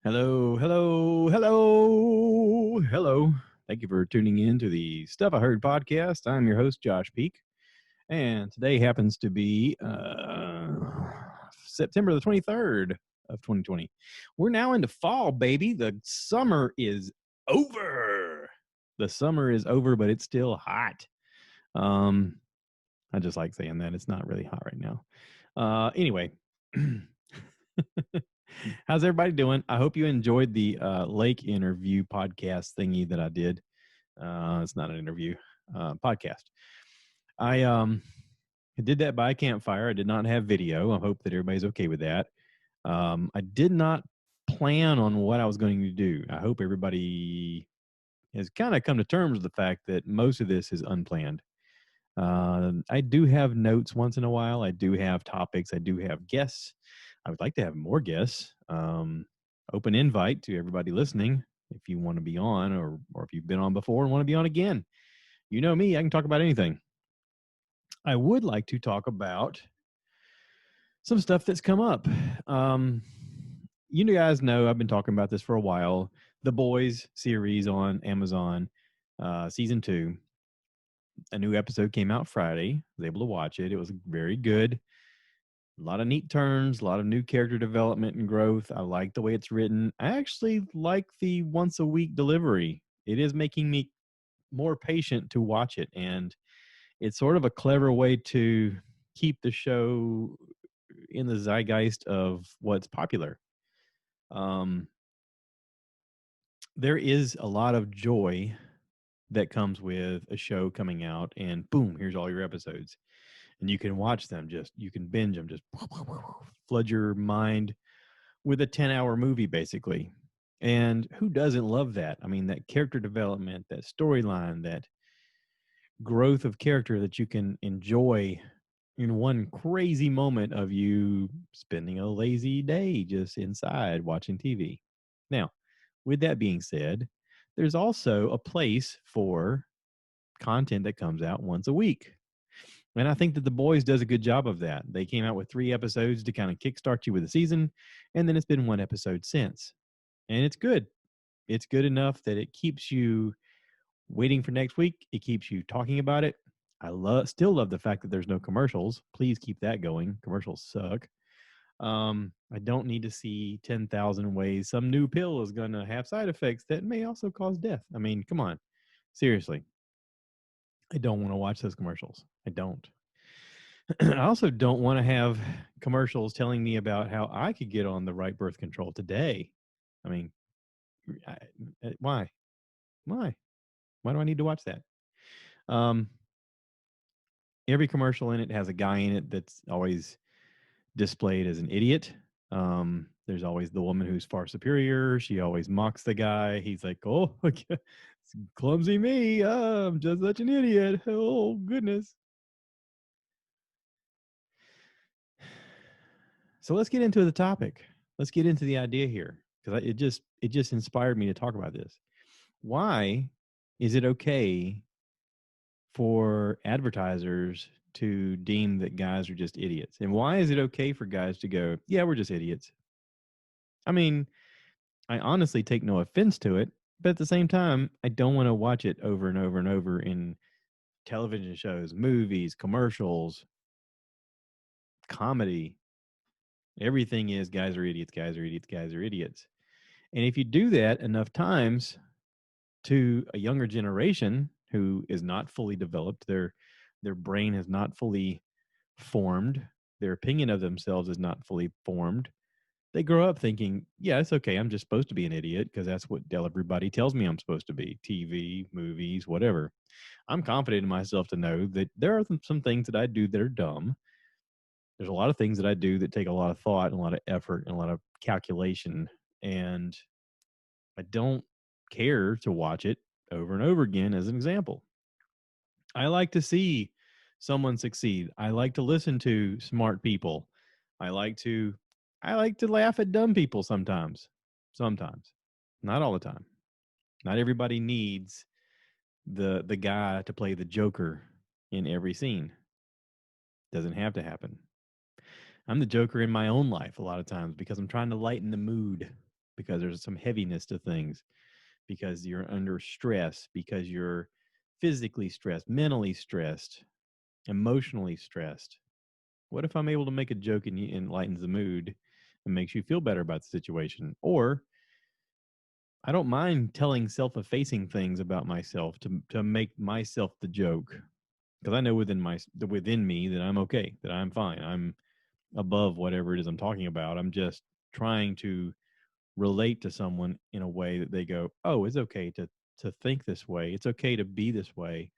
Hello, hello, hello, hello. Thank you for tuning in to the Stuff I Heard podcast. I'm your host, Josh Peak, and today happens to be September the 23rd of 2020. We're now into fall, baby. The summer is over. The summer is over, but it's still hot. I just like saying that. It's not really hot right now. Anyway. How's everybody doing? I hope you enjoyed the lake interview podcast thingy that I did. It's not an interview, podcast. I did that by a campfire. I did not have video. I hope that everybody's okay with that. I did not plan on what I was going to do. I hope everybody has kind of come to terms with the fact that most of this is unplanned. I do have notes once in a while. I do have topics. I do have guests. I would like to have more guests. Open invite to everybody listening. If you want to be on, or if you've been on before and want to be on again, you know me. I can talk about anything. I would like to talk about some stuff that's come up. You guys know I've been talking about this for a while. The Boys series on Amazon, season 2. A new episode came out Friday. I was able to watch it. It was very good. A lot of neat turns, a lot of new character development and growth. I like the way it's written. I actually like the once a week delivery. It is making me more patient to watch it. And it's sort of a clever way to keep the show in the zeitgeist of what's popular. There is a lot of joy that comes with a show coming out, and boom, here's all your episodes. And you can watch them, you can binge them, just flood your mind with a 10-hour movie, basically. And who doesn't love that? I mean, that character development, that storyline, that growth of character that you can enjoy in one crazy moment of you spending a lazy day just inside watching TV. Now, with that being said, there's also a place for content that comes out once a week. And I think that The Boys does a good job of that. They came out with 3 episodes to kind of kickstart you with the season, and then it's been 1 episode since. And it's good. It's good enough that it keeps you waiting for next week. It keeps you talking about it. Still love the fact that there's no commercials. Please keep that going. Commercials suck. I don't need to see 10,000 ways some new pill is going to have side effects that may also cause death. I mean, come on. Seriously. I don't want to watch those commercials. I don't. I also don't want to have commercials telling me about how I could get on the right birth control today. I mean, why? Why? Why do I need to watch that? Um, every commercial in it has a guy in it that's always displayed as an idiot. There's always the woman who's far superior. She always mocks the guy. He's like, "Oh, clumsy me. I'm just such an idiot. Oh, goodness." So let's get into the topic. Let's get into the idea here, because it just inspired me to talk about this. Why is it okay for advertisers to deem that guys are just idiots? And why is it okay for guys to go, "Yeah, we're just idiots"? I mean, I honestly take no offense to it, but at the same time, I don't want to watch it over and over and over in television shows, movies, commercials, comedy. Everything is guys are idiots, guys are idiots, guys are idiots. And if you do that enough times to a younger generation who is not fully developed, their brain has not fully formed, their opinion of themselves is not fully formed, they grow up thinking, yeah, it's okay. I'm just supposed to be an idiot because that's what everybody tells me I'm supposed to be. TV, movies, whatever. I'm confident in myself to know that there are some things that I do that are dumb. There's a lot of things that I do that take a lot of thought and a lot of effort and a lot of calculation. And I don't care to watch it over and over again as an example. I like to see someone succeed. I like to listen to smart people. I like to laugh at dumb people sometimes. Sometimes. Not all the time. Not everybody needs the guy to play the Joker in every scene. Doesn't have to happen. I'm the Joker in my own life a lot of times because I'm trying to lighten the mood. because there's some heaviness to things, because you're under stress, because you're physically stressed, mentally stressed, emotionally stressed. What if I'm able to make a joke and it lightens the mood and makes you feel better about the situation? Or I don't mind telling self-effacing things about myself to make myself the joke, because I know within me that I'm okay, that I'm fine, I'm above whatever it is I'm talking about. I'm just trying to relate to someone in a way that they go, "Oh, it's okay to think this way. It's okay to be this way."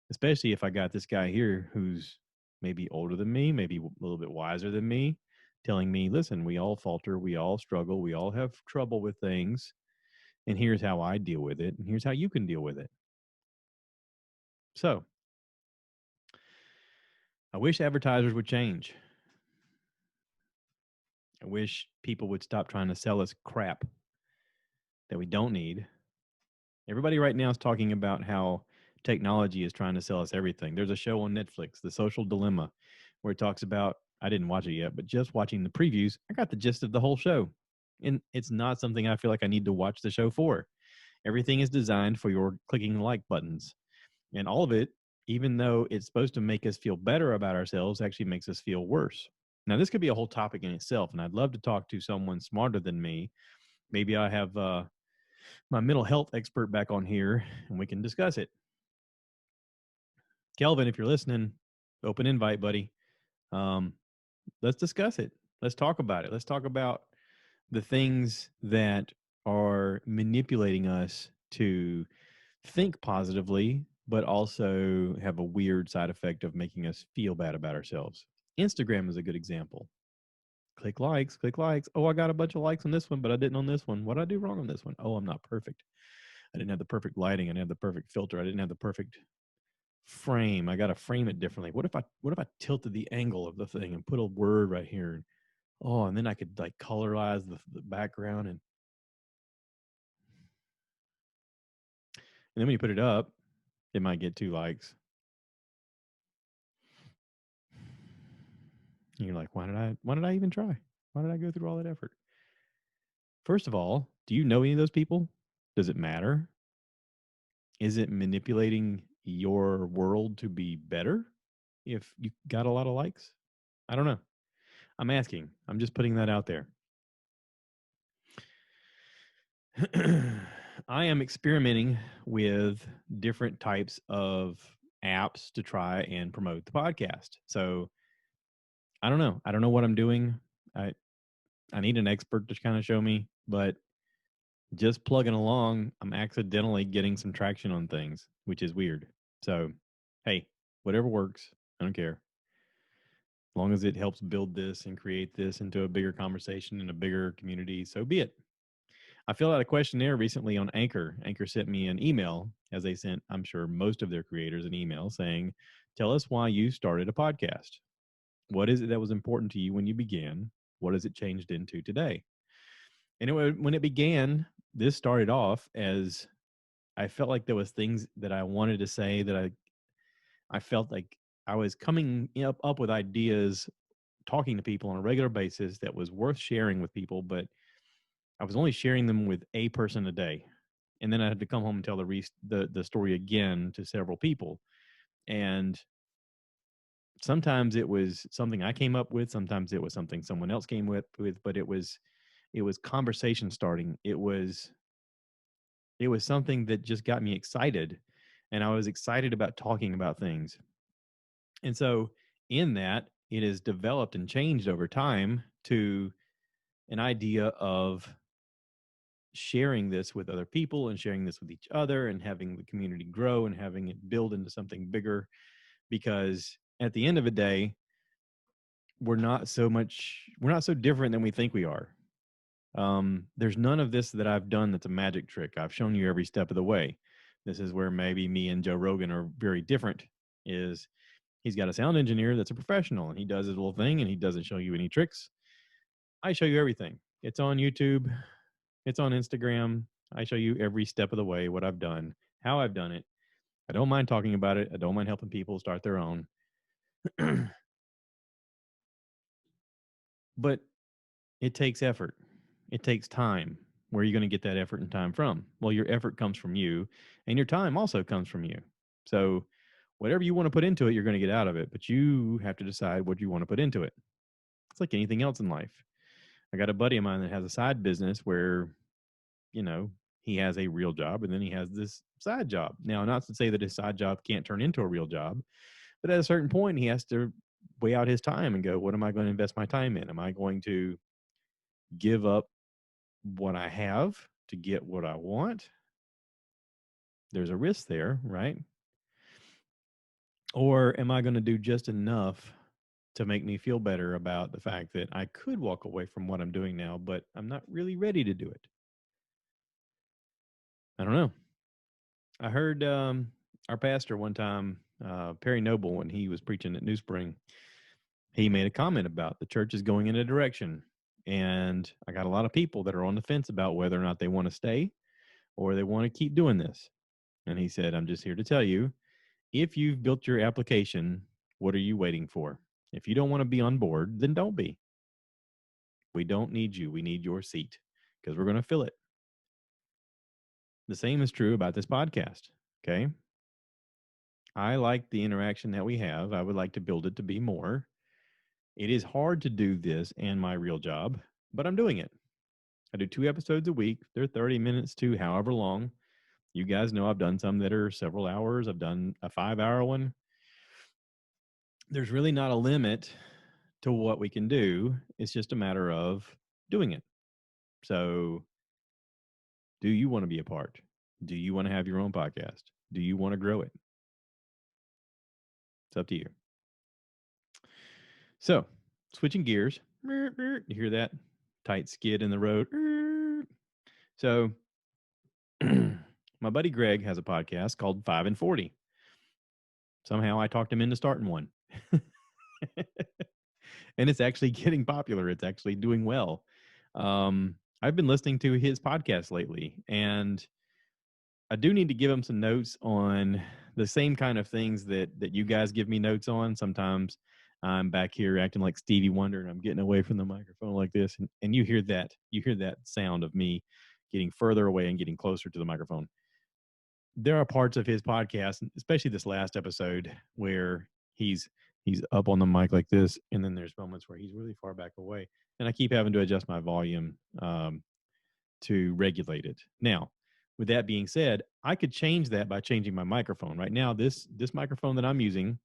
Especially if I got this guy here who's maybe older than me, maybe a little bit wiser than me, telling me, "Listen, we all falter, we all struggle, we all have trouble with things, and here's how I deal with it, and here's how you can deal with it." So, I wish advertisers would change. I wish people would stop trying to sell us crap that we don't need. Everybody right now is talking about how technology is trying to sell us everything. There's a show on Netflix, The Social Dilemma, where it talks about, I didn't watch it yet, but just watching the previews, I got the gist of the whole show. And it's not something I feel like I need to watch the show for. Everything is designed for your clicking like buttons. And all of it, even though it's supposed to make us feel better about ourselves, actually makes us feel worse. Now, this could be a whole topic in itself, and I'd love to talk to someone smarter than me. Maybe I have my mental health expert back on here and we can discuss it. Kelvin, if you're listening, open invite, buddy. Um, let's discuss it. Let's talk about it. Let's talk about the things that are manipulating us to think positively, but also have a weird side effect of making us feel bad about ourselves. Instagram is a good example. Click likes, click likes. Oh, I got a bunch of likes on this one, but I didn't on this one. What did I do wrong on this one? Oh, I'm not perfect. I didn't have the perfect lighting. I didn't have the perfect filter. I didn't have the perfect frame. I got to frame it differently. What if I tilted the angle of the thing and put a word right here? Oh, and then I could like colorize the background, and then when you put it up, it might get 2 likes. And you're like, why did I even try? Why did I go through all that effort? First of all, do you know any of those people? Does it matter? Is it manipulating your world to be better if you got a lot of likes? I don't know. I'm asking. I'm just putting that out there. I am experimenting with different types of apps to try and promote the podcast. So I don't know. I don't know what I'm doing. I I need an expert to kind of show me, but just plugging along, I'm accidentally getting some traction on things, which is weird. So, hey, whatever works, I don't care. As long as it helps build this and create this into a bigger conversation and a bigger community, so be it. I filled out a questionnaire recently on Anchor. Anchor sent me an email, as they sent, I'm sure, most of their creators an email saying, "Tell us why you started a podcast. What is it that was important to you when you began? What has it changed into today?" And when it began, this started off as I felt like there was things that I wanted to say that I felt like I was coming up with ideas, talking to people on a regular basis that was worth sharing with people, but I was only sharing them with a person a day, and then I had to come home and tell the story again to several people. And sometimes it was something I came up with, sometimes it was something someone else came with, but it was conversation starting. It was something that just got me excited, and I was excited about talking about things. And so in that, it has developed and changed over time to an idea of sharing this with other people and sharing this with each other and having the community grow and having it build into something bigger, because at the end of the day, we're not so different than we think we are. There's none of this that I've done that's a magic trick. I've shown you every step of the way. This is where maybe me and Joe Rogan are very different, is he's got a sound engineer that's a professional and he does his little thing and he doesn't show you any tricks. I show you everything. It's on YouTube. It's on Instagram. I show you every step of the way, what I've done, how I've done it. I don't mind talking about it. I don't mind helping people start their own. But it takes effort. It takes time. Where are you going to get that effort and time from? Well, your effort comes from you, and your time also comes from you. So, whatever you want to put into it, you're going to get out of it, but you have to decide what you want to put into it. It's like anything else in life. I got a buddy of mine that has a side business where, you know, he has a real job and then he has this side job. Now, not to say that his side job can't turn into a real job, but at a certain point, he has to weigh out his time and go, what am I going to invest my time in? Am I going to give up what I have to get what I want? There's a risk there, right? Or am I going to do just enough to make me feel better about the fact that I could walk away from what I'm doing now, but I'm not really ready to do it? I don't know. I heard our pastor one time, Perry Noble, when he was preaching at New Spring, he made a comment about the church is going in a direction. And I got a lot of people that are on the fence about whether or not they want to stay or they want to keep doing this. And he said, I'm just here to tell you, if you've built your application, what are you waiting for? If you don't want to be on board, then don't be. We don't need you. We need your seat because we're going to fill it. The same is true about this podcast. Okay. I like the interaction that we have. I would like to build it to be more. It is hard to do this and my real job, but I'm doing it. I do 2 episodes a week. They're 30 minutes to however long. You guys know I've done some that are several hours. I've done a 5-hour one. There's really not a limit to what we can do. It's just a matter of doing it. So, do you want to be a part? Do you want to have your own podcast? Do you want to grow it? It's up to you. So, switching gears. You hear that tight skid in the road? So, my buddy Greg has a podcast called 5 and 40. Somehow I talked him into starting one. And it's actually getting popular. It's actually doing well. I've been listening to his podcast lately, and I do need to give him some notes on the same kind of things that you guys give me notes on. Sometimes I'm back here acting like Stevie Wonder and I'm getting away from the microphone like this, and you hear that sound of me getting further away and getting closer to the microphone. There are parts of his podcast, especially this last episode, where he's up on the mic like this, and then there's moments where he's really far back away, and I keep having to adjust my volume to regulate it. Now, with that being said, I could change that by changing my microphone. Right now, this microphone that I'm using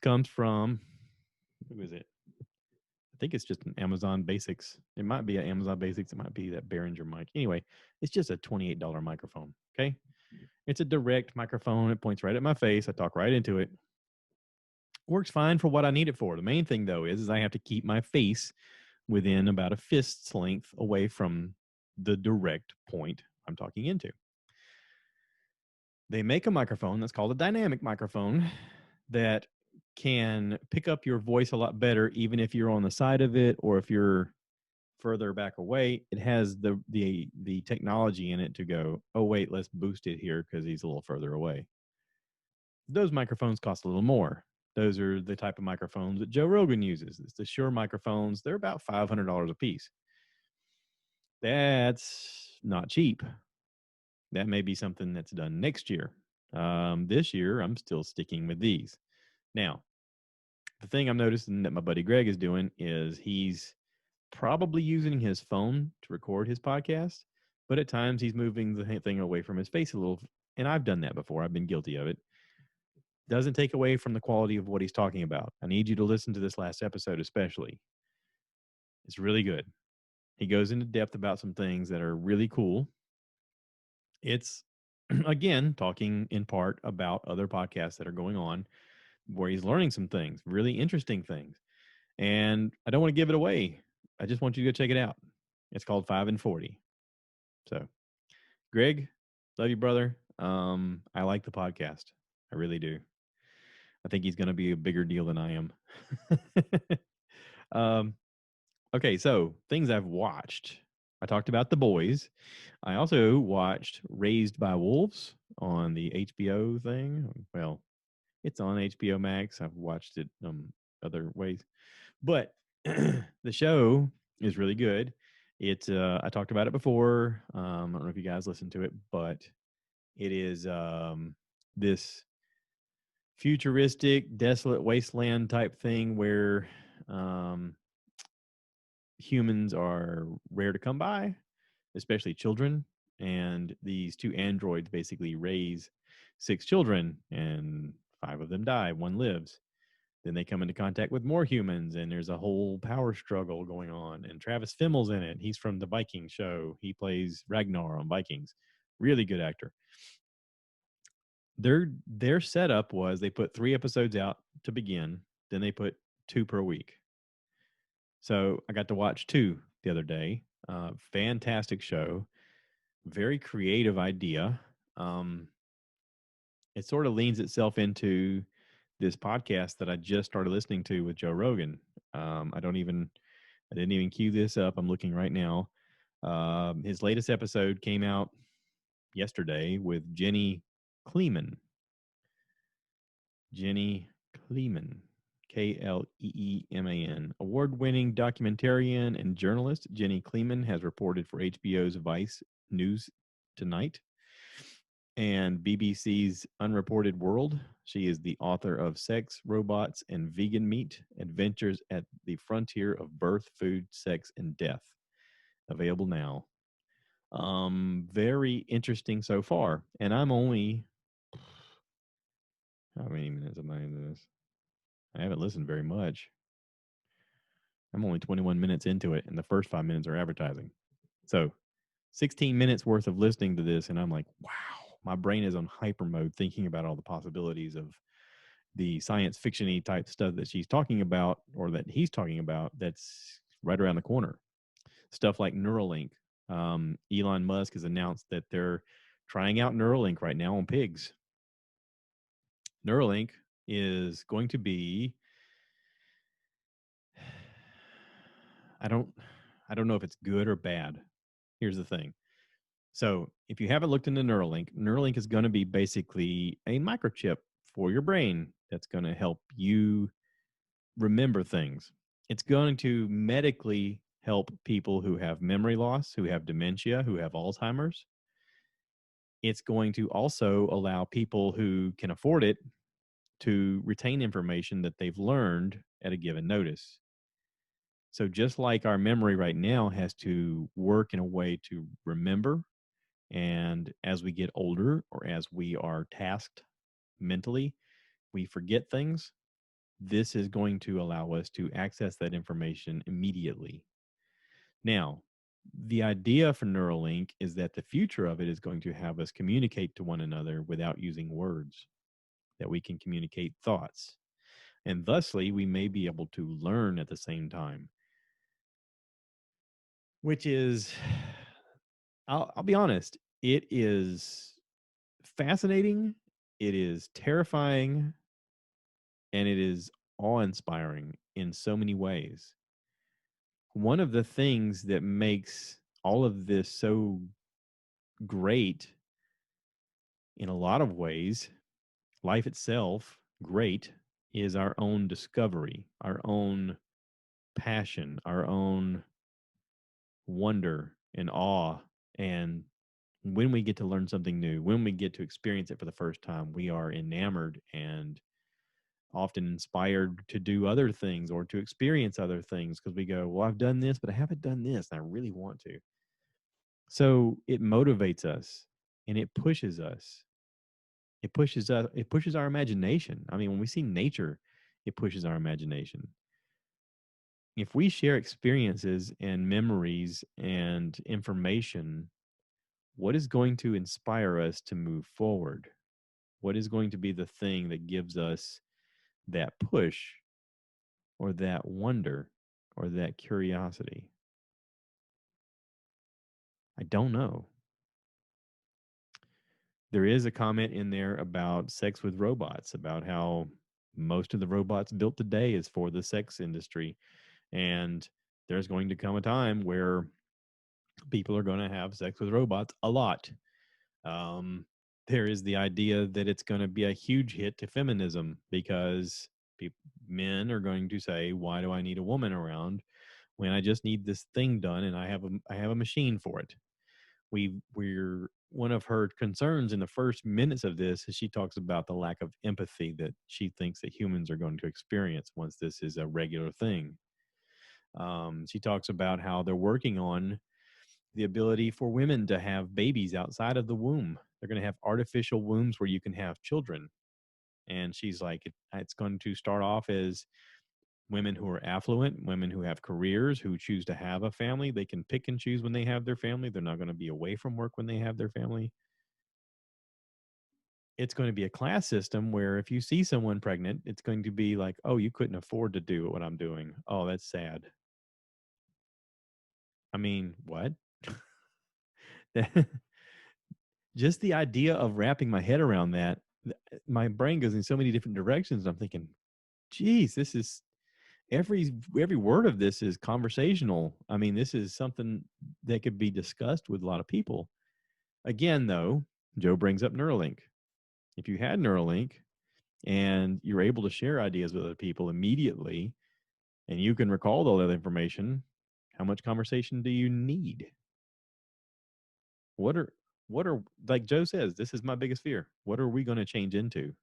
comes from, who is it? I think it's just an Amazon Basics. It might be an Amazon Basics. It might be that Behringer mic. Anyway, it's just a $28 microphone. Okay. It's a direct microphone. It points right at my face. I talk right into it. Works fine for what I need it for. The main thing, though, is I have to keep my face within about a fist's length away from the direct point I'm talking into. They make a microphone that's called a dynamic microphone that can pick up your voice a lot better, even if you're on the side of it or if you're further back away. It has the technology in it to go, oh wait, let's boost it here because he's a little further away. Those microphones cost a little more. Those are the type of microphones that Joe Rogan uses. It's the Shure microphones. They're about $500 a piece. That's not cheap. That may be something that's done next year. This year, I'm still sticking with these. Now, the thing I'm noticing that my buddy Greg is doing is he's probably using his phone to record his podcast, but at times he's moving the thing away from his face a little. And I've done that before. I've been guilty of it. Doesn't take away from the quality of what he's talking about. I need you to listen to this last episode, especially. It's really good. He goes into depth about some things that are really cool. It's, again, talking in part about other podcasts that are going on where he's learning some things, really interesting things. And I don't want to give it away. I just want you to go check it out. It's called 5 and 40. So, Greg, love you, brother. I like the podcast. I really do. I think he's going to be a bigger deal than I am. Okay, so things I've watched. I talked about The Boys. I also watched Raised by Wolves on the HBO thing. Well, it's on HBO Max. I've watched it other ways. But the show is really good. It's I talked about it before. I don't know if you guys listened to it, but it is this futuristic, desolate wasteland type thing where um, humans are rare to come by, especially children. And these two androids basically raise six children, and five of them die, one lives. Then they come into contact with more humans, and there's a whole power struggle going on. And Travis Fimmel's in it. He's from the Viking show. He plays Ragnar on Vikings. Really good actor. Their setup was they put 3 episodes out to begin, then they put two per week. So I got to watch two the other day. Fantastic show, very creative idea. Um, it sort of leans itself into this podcast that I just started listening to with Joe Rogan. I didn't even cue this up. I'm looking right now. His latest episode came out yesterday with Jenny Kleeman. Jenny Kleeman, Kleeman. Award winning documentarian and journalist Jenny Kleeman has reported for HBO's Vice News Tonight and BBC's Unreported World. She is the author of Sex, Robots, and Vegan Meat Adventures at the Frontier of Birth, Food, Sex, and Death. Available now. Very interesting so far. And I'm only, how many minutes am I into this? I haven't listened very much. I'm only 21 minutes into it, and the first 5 minutes are advertising. So 16 minutes worth of listening to this, and I'm like, wow, my brain is on hyper mode thinking about all the possibilities of the science fiction-y type stuff that she's talking about, or that he's talking about, that's right around the corner. Stuff like Neuralink. Elon Musk has announced that they're trying out Neuralink right now on pigs. Neuralink is going to be, I don't know if it's good or bad. Here's the thing. So if you haven't looked into Neuralink, Neuralink is going to be basically a microchip for your brain that's going to help you remember things. It's going to medically help people who have memory loss, who have dementia, who have Alzheimer's. It's going to also allow people who can afford it to retain information that they've learned at a given notice. So just like our memory right now has to work in a way to remember, and as we get older or as we are tasked mentally, we forget things. This is going to allow us to access that information immediately. Now, the idea for Neuralink is that the future of it is going to have us communicate to one another without using words, that we can communicate thoughts. And thusly, we may be able to learn at the same time, which is, I'll be honest, it is fascinating, it is terrifying, and it is awe-inspiring in so many ways. One of the things that makes all of this so great in a lot of ways, life itself great, is our own discovery, our own passion, our own wonder and awe. And when we get to learn something new, when we get to experience it for the first time, we are enamored and often inspired to do other things or to experience other things, because we go, well, I've done this, but I haven't done this, and I really want to. So it motivates us and it pushes us. It pushes our imagination. I mean, when we see nature, it pushes our imagination. If we share experiences and memories and information, what is going to inspire us to move forward? What is going to be the thing that gives us that push or that wonder or that curiosity? I don't know. There is a comment in there about sex with robots, about how most of the robots built today is for the sex industry. And there's going to come a time where people are going to have sex with robots a lot. Um, there is the idea that it's going to be a huge hit to feminism, because men are going to say, why do I need a woman around when I just need this thing done and I have a machine for it. We're one of her concerns in the first minutes of this is she talks about the lack of empathy that she thinks that humans are going to experience once this is a regular thing. She talks about how they're working on the ability for women to have babies outside of the womb. They're going to have artificial wombs where you can have children. And she's like, it's going to start off as women who are affluent, women who have careers, who choose to have a family. They can pick and choose when they have their family. They're not going to be away from work when they have their family. It's going to be a class system where if you see someone pregnant, it's going to be like, oh, you couldn't afford to do what I'm doing. Oh, that's sad. I mean, what? Just the idea of wrapping my head around that, my brain goes in so many different directions. I'm thinking, geez, this is every word of this is conversational. I mean, this is something that could be discussed with a lot of people. Again, though, Joe brings up Neuralink. If you had Neuralink and you're able to share ideas with other people immediately, and you can recall all that information, how much conversation do you need? What are like Joe says, this is my biggest fear. What are we going to change into?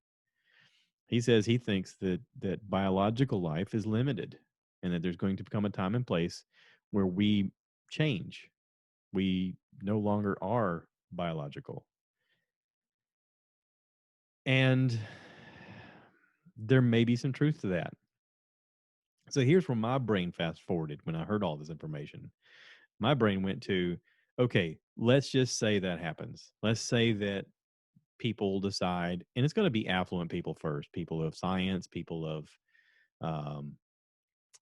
He says he thinks that biological life is limited and that there's going to become a time and place where we change. We no longer are biological. And there may be some truth to that. So here's where my brain fast forwarded when I heard all this information. My brain went to, okay, let's just say that happens. Let's say that people decide, and it's going to be affluent people first, people of science, people of um,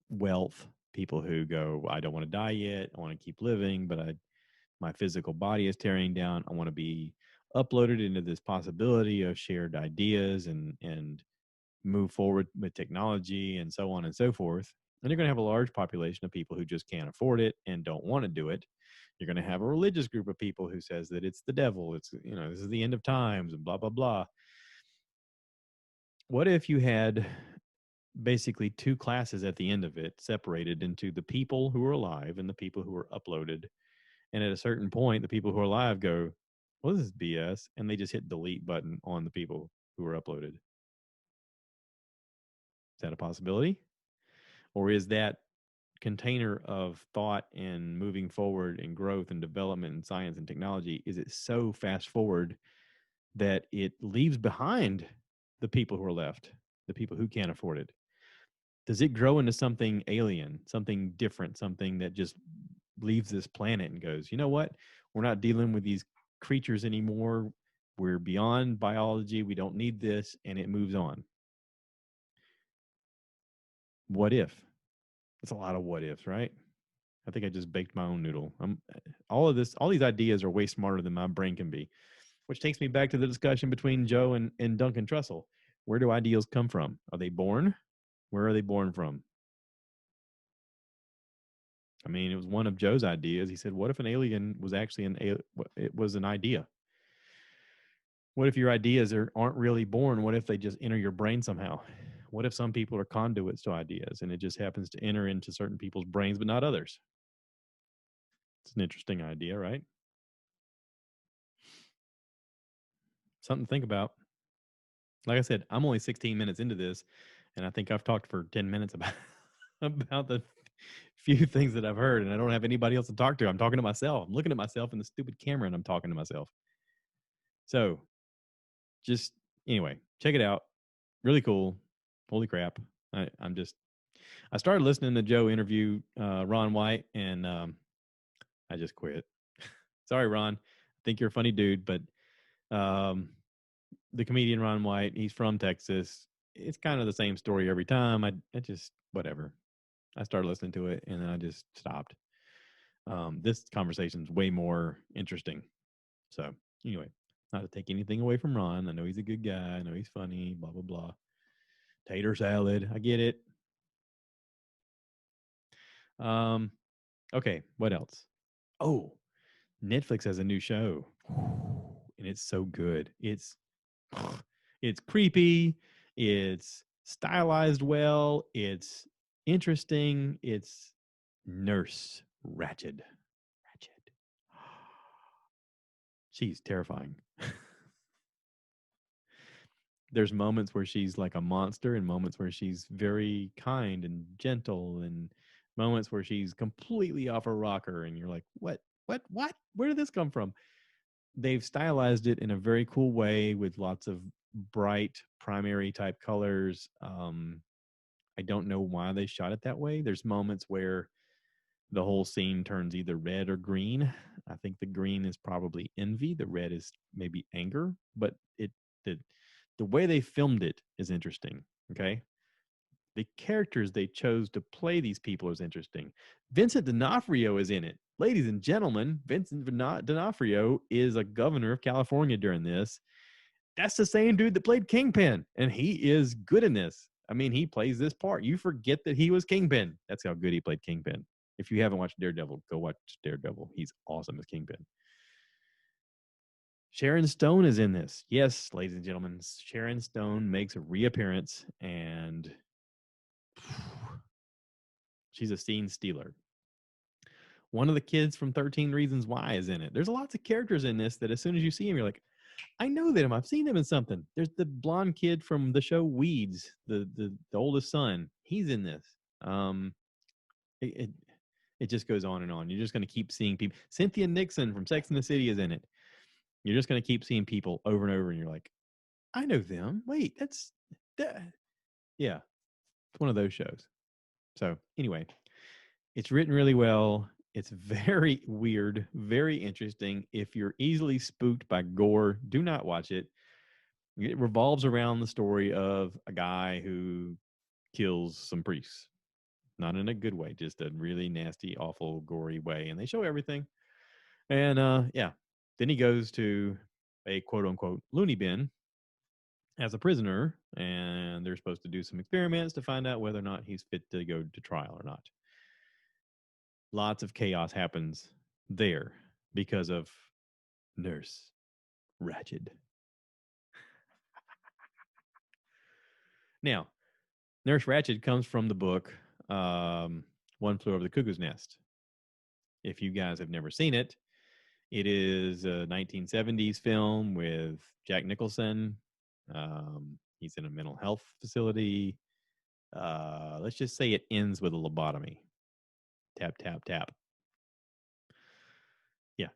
wealth, people who go, I don't want to die yet. I want to keep living, but my physical body is tearing down. I want to be uploaded into this possibility of shared ideas and move forward with technology and so on and so forth. And you're going to have a large population of people who just can't afford it and don't want to do it. You're going to have a religious group of people who says that it's the devil. It's, this is the end of times and blah, blah, blah. What if you had basically two classes at the end of it separated into the people who are alive and the people who are uploaded? And at a certain point, the people who are alive go, well, this is BS. And they just hit delete button on the people who are uploaded. Is that a possibility? Or is that container of thought and moving forward and growth and development and science and technology, is it so fast forward that it leaves behind the people who are left, the people who can't afford it? Does it grow into something alien, something different, something that just leaves this planet and goes, you know what? We're not dealing with these creatures anymore. We're beyond biology. We don't need this. And it moves on. What if? It's a lot of what ifs, right? I think I just baked my own noodle. All these ideas are way smarter than my brain can be, which takes me back to the discussion between Joe and Duncan Trussell. Where do ideals come from? Are they born? Where are they born from? I mean, it was one of Joe's ideas. He said, "What if an alien was actually it was an idea? What if your ideas aren't really born? What if they just enter your brain somehow? What if some people are conduits to ideas and it just happens to enter into certain people's brains but not others?" It's an interesting idea, right? Something to think about. Like I said, I'm only 16 minutes into this, and I think I've talked for 10 minutes about about the few things that I've heard, and I don't have anybody else to talk to. I'm talking to myself. I'm looking at myself in the stupid camera, and I'm talking to myself. So, just anyway, check it out. Really cool. Holy crap! I started listening to Joe interview Ron White, and I just quit. Sorry, Ron. I think you're a funny dude, but um, the comedian Ron White, he's from Texas. It's kind of the same story every time. I just, whatever. I started listening to it and then I just stopped. This conversation's way more interesting. So, anyway, not to take anything away from Ron. I know he's a good guy. I know he's funny, blah, blah, blah. Tater salad. I get it. Um, okay, what else? Oh, Netflix has a new show. And it's so good. It's creepy, it's stylized well, it's interesting, it's Nurse Ratched. Ratched. She's terrifying. There's moments where she's like a monster and moments where she's very kind and gentle and moments where she's completely off her rocker and you're like, what? Where did this come from? They've stylized it in a very cool way with lots of bright primary type colors. I don't know why they shot it that way. There's moments where the whole scene turns either red or green. I think the green is probably envy. The red is maybe anger, but the the way they filmed it is interesting. Okay. The characters they chose to play these people is interesting. Vincent D'onofrio is in it. Ladies and gentlemen, Vincent D'onofrio is a governor of California during this. That's the same dude that played Kingpin, and he is good in this. I mean, he plays this part. You forget that he was Kingpin. That's how good he played Kingpin. If you haven't watched Daredevil, go watch Daredevil. He's awesome as Kingpin. Sharon Stone is in this. Yes, ladies and gentlemen, Sharon Stone makes a reappearance, and she's a scene stealer. One of the kids from 13 Reasons Why is in it. There's lots of characters in this that as soon as you see him, you're like, I know them. I've seen them in something. There's the blonde kid from the show Weeds, the oldest son. He's in this. Um, it, it it just goes on and on. You're just going to keep seeing people. Cynthia Nixon from Sex and the City is in it. You're just going to keep seeing people over and over, and you're like, I know them. Wait, that's that. Yeah, it's one of those shows. So anyway, it's written really well. It's very weird, very interesting. If you're easily spooked by gore, do not watch it. It revolves around the story of a guy who kills some priests. Not in a good way, just a really nasty, awful, gory way. And they show everything. And yeah, then he goes to a quote unquote loony bin as a prisoner, and they're supposed to do some experiments to find out whether or not he's fit to go to trial or not. Lots of chaos happens there because of Nurse Ratched. Now, Nurse Ratched comes from the book One Flew Over the Cuckoo's Nest. If you guys have never seen it, it is a 1970s film with Jack Nicholson. He's in a mental health facility. Let's just say it ends with a lobotomy. Tap, tap, tap. Yeah.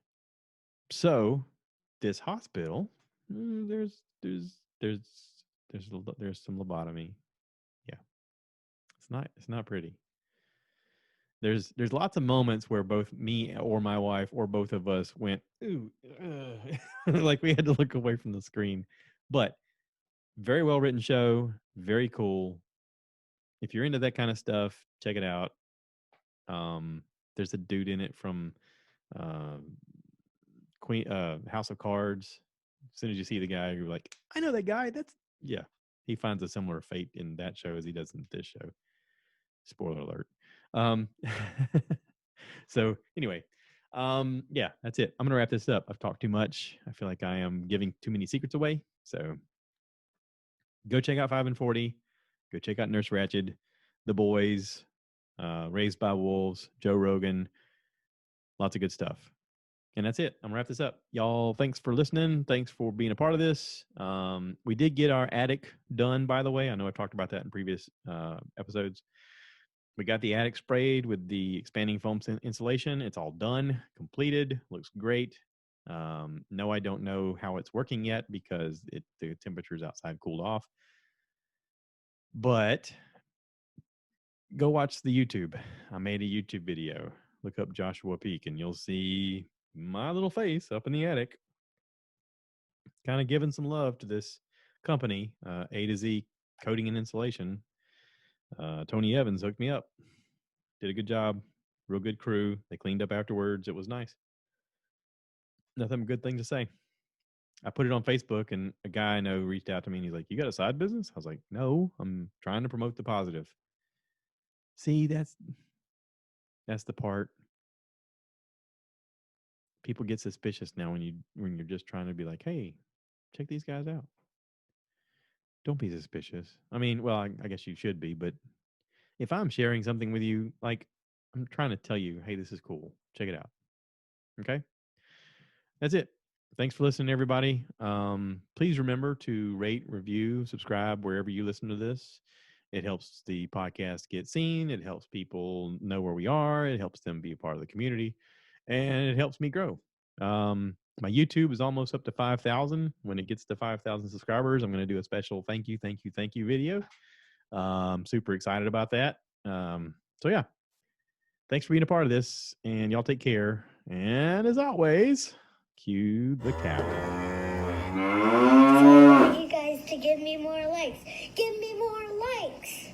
So this hospital, there's there's some lobotomy. Yeah. It's not pretty. There's lots of moments where both me or my wife or both of us went ooh, like we had to look away from the screen. But very well written show, very cool. If you're into that kind of stuff, check it out. There's a dude in it from uh, Queen House of Cards. As soon as you see the guy, you're like, I know that guy. That's yeah. He finds a similar fate in that show as he does in this show. Spoiler alert. Um, so anyway, yeah, that's it. I'm gonna wrap this up. I've talked too much. I feel like I am giving too many secrets away. So go check out 5 and 40. Go check out Nurse Ratched, The Boys, Raised by Wolves, Joe Rogan. Lots of good stuff. And that's it. I'm gonna wrap this up. Y'all, thanks for listening. Thanks for being a part of this. We did get our attic done, by the way. I know I've talked about that in previous episodes. We got the attic sprayed with the expanding foam insulation. It's all done, completed, looks great. No, I don't know how it's working yet because the temperatures outside cooled off. But go watch the YouTube. I made a YouTube video. Look up Joshua Peak and you'll see my little face up in the attic, kind of giving some love to this company, A to Z Coating and Insulation. Tony Evans hooked me up. Did a good job. Real good crew. They cleaned up afterwards. It was nice. Nothing but good thing to say. I put it on Facebook and a guy I know reached out to me and he's like, you got a side business? I was like, no, I'm trying to promote the positive. See, that's the part. People get suspicious now when you're just trying to be like, hey, check these guys out. Don't be suspicious. I mean, well, I guess you should be, but if I'm sharing something with you, like I'm trying to tell you, hey, this is cool. Check it out. Okay. That's it. Thanks for listening, everybody. Please remember to rate, review, subscribe wherever you listen to this. It helps the podcast get seen. It helps people know where we are. It helps them be a part of the community, and it helps me grow. My YouTube is almost up to 5,000. When it gets to 5,000 subscribers, I'm going to do a special thank you, thank you, thank you video. Super excited about that. So yeah, thanks for being a part of this, and y'all take care. And as always, cue the captain. I want you guys to give me more likes. Give me more likes.